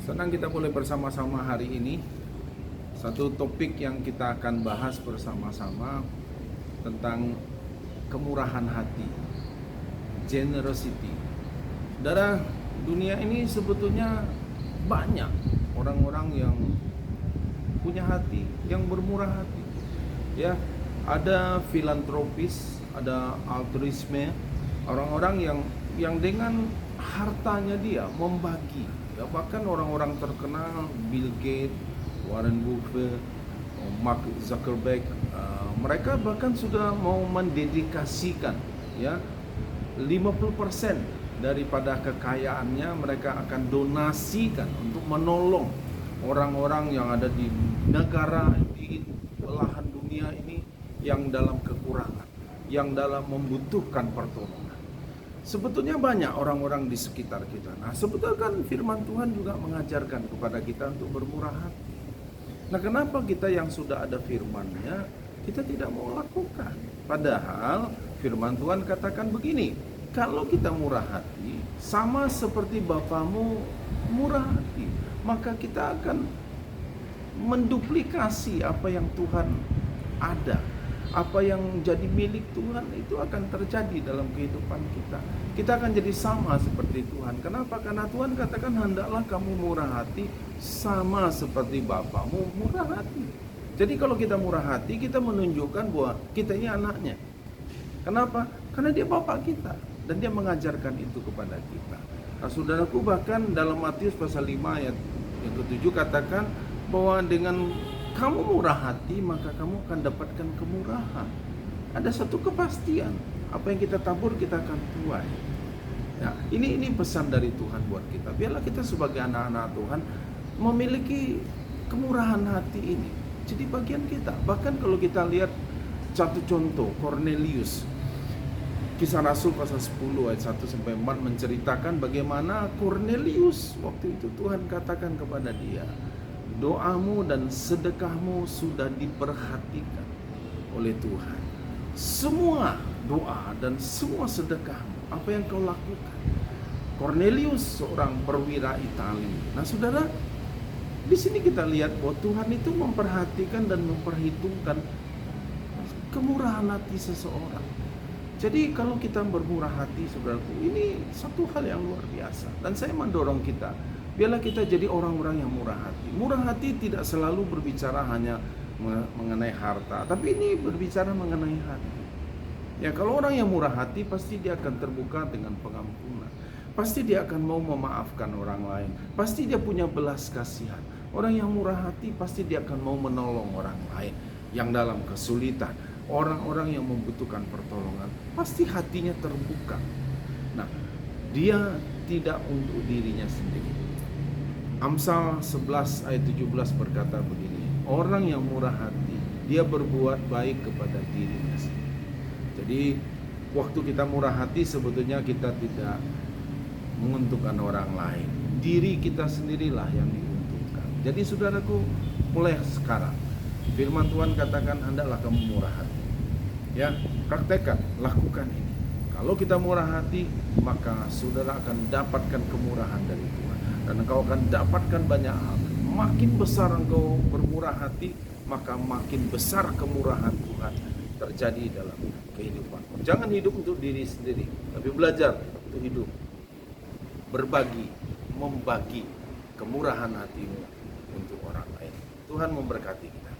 Senang kita boleh bersama-sama hari ini. Satu topik yang kita akan bahas bersama-sama tentang kemurahan hati, generosity. Saudara, dunia ini sebetulnya banyak orang-orang yang punya hati, yang bermurah hati. Ya, ada filantropis, ada altruisme, orang-orang yang dengan hartanya dia membagi. Ya, bahkan orang-orang terkenal, Bill Gates, Warren Buffett, Mark Zuckerberg, mereka bahkan sudah mau mendedikasikan ya 50% daripada kekayaannya mereka akan donasikan untuk menolong orang-orang yang ada di negara, di belahan dunia ini yang dalam kekurangan, yang dalam membutuhkan pertolongan. Sebetulnya banyak orang-orang di sekitar kita. Nah, sebetulnya kan firman Tuhan juga mengajarkan kepada kita untuk bermurah hati. Nah, kenapa kita yang sudah ada firman-Nya, kita tidak mau lakukan? Padahal firman Tuhan katakan begini, kalau kita murah hati, sama seperti Bapamu murah hati, maka kita akan menduplikasi apa yang Tuhan ada. Apa yang jadi milik Tuhan itu akan terjadi dalam kehidupan kita. Kita akan jadi sama seperti Tuhan. Kenapa? Karena Tuhan katakan hendaklah kamu murah hati sama seperti Bapamu murah hati. Jadi kalau kita murah hati, kita menunjukkan bahwa kita ini anaknya. Kenapa? Karena dia Bapak kita dan dia mengajarkan itu kepada kita. Nah, saudaraku, bahkan dalam Matius pasal 5 ayat yang ke-7 katakan bahwa dengan kamu murah hati, maka kamu akan dapatkan kemurahan. Ada satu kepastian, apa yang kita tabur kita akan tuai. Ya, ini pesan dari Tuhan buat kita. Biarlah kita sebagai anak-anak Tuhan memiliki kemurahan hati ini. Jadi bagian kita. Bahkan kalau kita lihat satu contoh, Cornelius. Kisah Rasul pasal 10 ayat 1 sampai 4 menceritakan bagaimana Cornelius waktu itu Tuhan katakan kepada dia, doamu dan sedekahmu sudah diperhatikan oleh Tuhan. Semua doa dan semua sedekahmu, apa yang kau lakukan. Cornelius seorang perwira Itali. Nah, saudara, di sini kita lihat bahwa Tuhan itu memperhatikan dan memperhitungkan kemurahan hati seseorang. Jadi kalau kita bermurah hati, saudaraku, ini satu hal yang luar biasa. Dan saya mendorong kita, biarlah kita jadi orang-orang yang murah hati. Murah hati tidak selalu berbicara hanya mengenai harta, tapi ini berbicara mengenai hati. Ya, kalau orang yang murah hati pasti dia akan terbuka dengan pengampunan. Pasti dia akan mau memaafkan orang lain. Pasti dia punya belas kasihan. Orang yang murah hati pasti dia akan mau menolong orang lain yang dalam kesulitan. Orang-orang yang membutuhkan pertolongan, pasti hatinya terbuka. Nah, dia tidak untuk dirinya sendiri. Amsal 11 ayat 17 berkata begini, orang yang murah hati, dia berbuat baik kepada dirinya sendiri. Jadi, waktu kita murah hati sebetulnya kita tidak menguntungkan orang lain. Diri kita sendirilah yang diuntungkan. Jadi saudaraku, mulai sekarang firman Tuhan katakan hendaklah kamu murah hati. Ya, praktekkan, lakukan ini. Kalau kita murah hati, maka saudara akan dapatkan kemurahan dari Tuhan. Dan engkau akan dapatkan banyak hal. Makin besar engkau bermurah hati, maka makin besar kemurahan Tuhan terjadi dalam kehidupan. Jangan hidup untuk diri sendiri, tapi belajar untuk hidup berbagi, membagi kemurahan hatimu untuk orang lain. Tuhan memberkati kita.